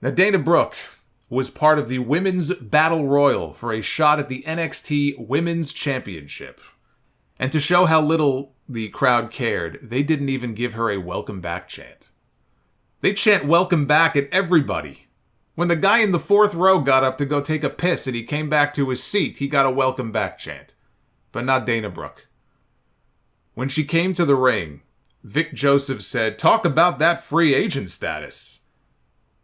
Now, Dana Brooke was part of the Women's Battle Royal for a shot at the NXT Women's Championship. And to show how little the crowd cared, they didn't even give her a welcome back chant. They chant welcome back at everybody. When the guy in the fourth row got up to go take a piss and he came back to his seat, he got a welcome back chant. But not Dana Brooke. When she came to the ring, Vic Joseph said, "Talk about that free agent status."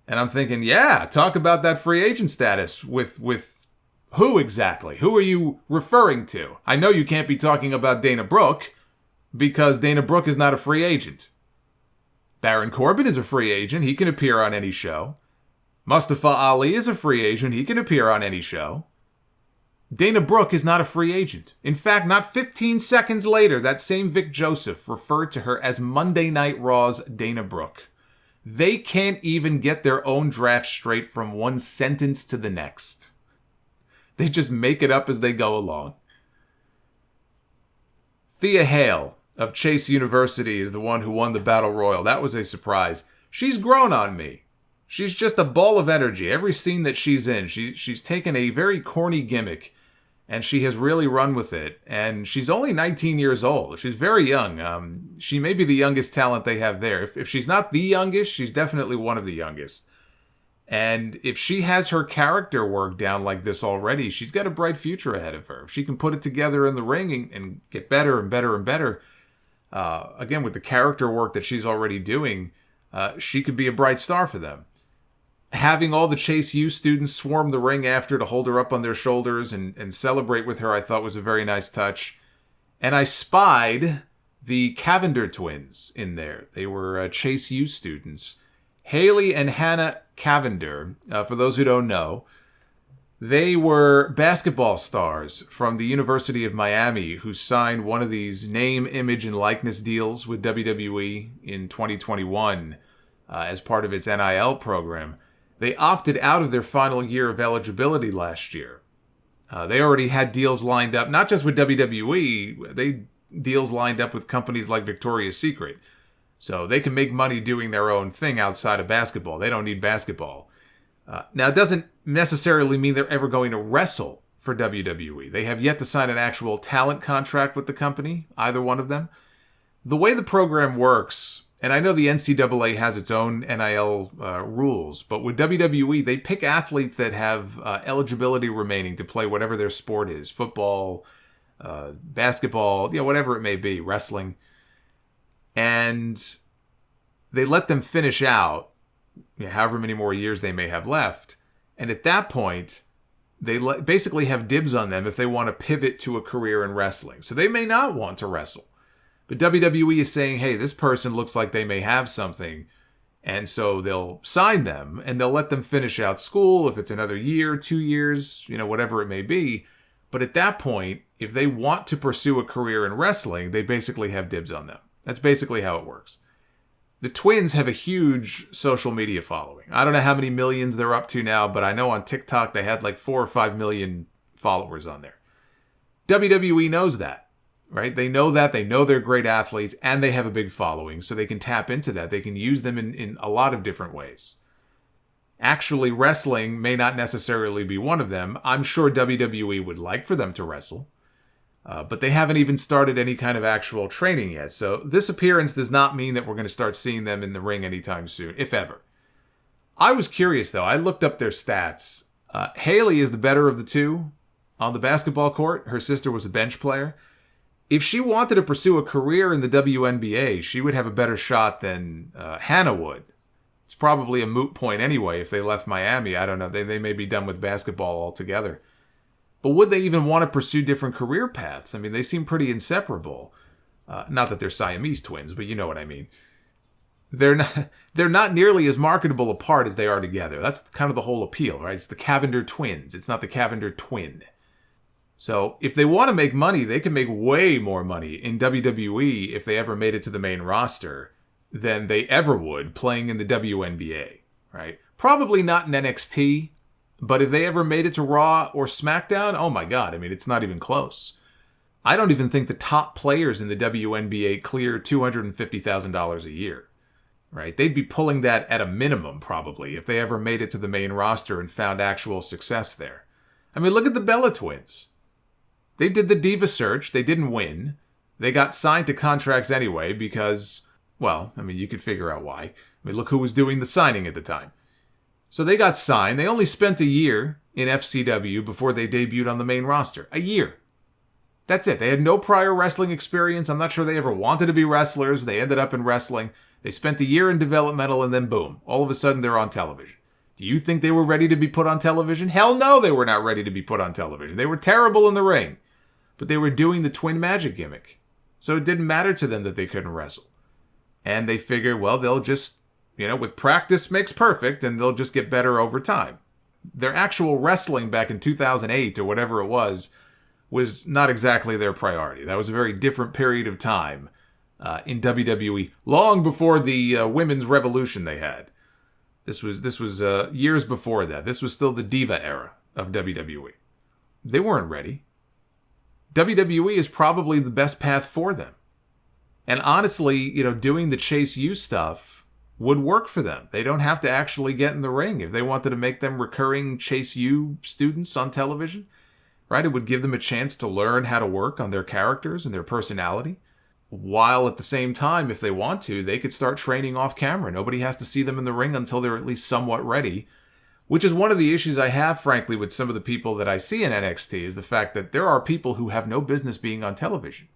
And I'm thinking, yeah, talk about that free agent status with who exactly? Who are you referring to? I know you can't be talking about Dana Brooke because Dana Brooke is not a free agent. Baron Corbin is a free agent. He can appear on any show. Mustafa Ali is a free agent. He can appear on any show. Dana Brooke is not a free agent. In fact, not 15 seconds later, that same Vic Joseph referred to her as Monday Night Raw's Dana Brooke. They can't even get their own draft straight from one sentence to the next. They just make it up as they go along. Thea Hale of Chase University is the one who won the Battle Royal. That was a surprise. She's grown on me. She's just a ball of energy. Every scene that she's in, she's taken a very corny gimmick and she has really run with it. And she's only 19 years old. She's very young. She may be the youngest talent they have there. If she's not the youngest, she's definitely one of the youngest. And if she has her character work down like this already, she's got a bright future ahead of her. If she can put it together in the ring and get better and better and better, again, with the character work that she's already doing, she could be a bright star for them. Having all the Chase U students swarm the ring after to hold her up on their shoulders and celebrate with her, I thought was a very nice touch. And I spied the Cavinder Twins in there. They were Chase U students. Haley and Hanna Cavinder, for those who don't know, they were basketball stars from the University of Miami who signed one of these name, image, and likeness deals with WWE in 2021 as part of its NIL program. They opted out of their final year of eligibility last year. They already had deals lined up, not just with WWE, they deals lined up with companies like Victoria's Secret. So they can make money doing their own thing outside of basketball. They don't need basketball. Now, it doesn't necessarily mean they're ever going to wrestle for WWE. They have yet to sign an actual talent contract with the company, either one of them. The way the program works, and I know the NCAA has its own NIL rules, but with WWE, they pick athletes that have eligibility remaining to play whatever their sport is. Football, basketball, whatever it may be, wrestling. And they let them finish out, however many more years they may have left. And at that point, they basically have dibs on them if they want to pivot to a career in wrestling. So they may not want to wrestle. But WWE is saying, hey, this person looks like they may have something. And so they'll sign them and they'll let them finish out school if it's another year, 2 years, whatever it may be. But at that point, if they want to pursue a career in wrestling, they basically have dibs on them. That's basically how it works. The Twins have a huge social media following. I don't know how many millions they're up to now, but I know on TikTok they had like 4 or 5 million followers on there. WWE knows that. Right? They know that. They know they're great athletes and they have a big following, so they can tap into that. They can use them in a lot of different ways. Actually, wrestling may not necessarily be one of them. I'm sure WWE would like for them to wrestle, but they haven't even started any kind of actual training yet. So this appearance does not mean that we're going to start seeing them in the ring anytime soon, if ever. I was curious, though. I looked up their stats. Haley is the better of the two on the basketball court. Her sister was a bench player. If she wanted to pursue a career in the WNBA, she would have a better shot than Hanna would. It's probably a moot point anyway if they left Miami. I don't know. They may be done with basketball altogether. But would they even want to pursue different career paths? I mean, they seem pretty inseparable. Not that they're Siamese twins, but you know what I mean. They're not nearly as marketable apart as they are together. That's kind of the whole appeal, right? It's the Cavinder Twins. It's not the Cavinder Twin. So if they want to make money, they can make way more money in WWE if they ever made it to the main roster than they ever would playing in the WNBA, right? Probably not in NXT, but if they ever made it to Raw or SmackDown, oh my God, I mean, it's not even close. I don't even think the top players in the WNBA clear $250,000 a year. right? They'd be pulling that at a minimum, probably, if they ever made it to the main roster and found actual success there. I mean, look at the Bella Twins. They did the Diva search. They didn't win. They got signed to contracts anyway because, well, I mean, you could figure out why. I mean, look who was doing the signing at the time. So they got signed. They only spent a year in FCW before they debuted on the main roster. A year. That's it. They had no prior wrestling experience. I'm not sure they ever wanted to be wrestlers. They ended up in wrestling. They spent a year in developmental and then boom. All of a sudden they're on television. Do you think they were ready to be put on television? Hell no, they were not ready to be put on television. They were terrible in the ring. But they were doing the twin magic gimmick. So it didn't matter to them that they couldn't wrestle. And they figured, well, they'll just, with practice makes perfect, and they'll just get better over time. Their actual wrestling back in 2008 or whatever it was not exactly their priority. That was a very different period of time in WWE, long before the women's revolution they had. This was years before that. This was still the Diva era of WWE. They weren't ready. WWE is probably the best path for them. And honestly, doing the Chase U stuff would work for them. They don't have to actually get in the ring. If they wanted to make them recurring Chase U students on television, right, it would give them a chance to learn how to work on their characters and their personality. While at the same time, if they want to, they could start training off camera. Nobody has to see them in the ring until they're at least somewhat ready. Which is one of the issues I have, frankly, with some of the people that I see in NXT, is the fact that there are people who have no business being on television.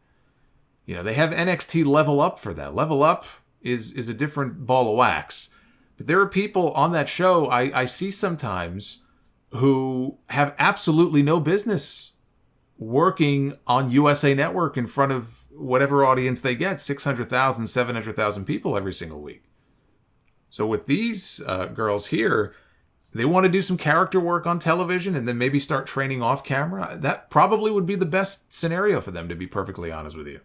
They have NXT Level Up for that. Level Up is a different ball of wax. But there are people on that show I see sometimes who have absolutely no business working on USA Network in front of whatever audience they get, 600,000, 700,000 people every single week. So with these girls here, they want to do some character work on television and then maybe start training off camera. That probably would be the best scenario for them, to be perfectly honest with you.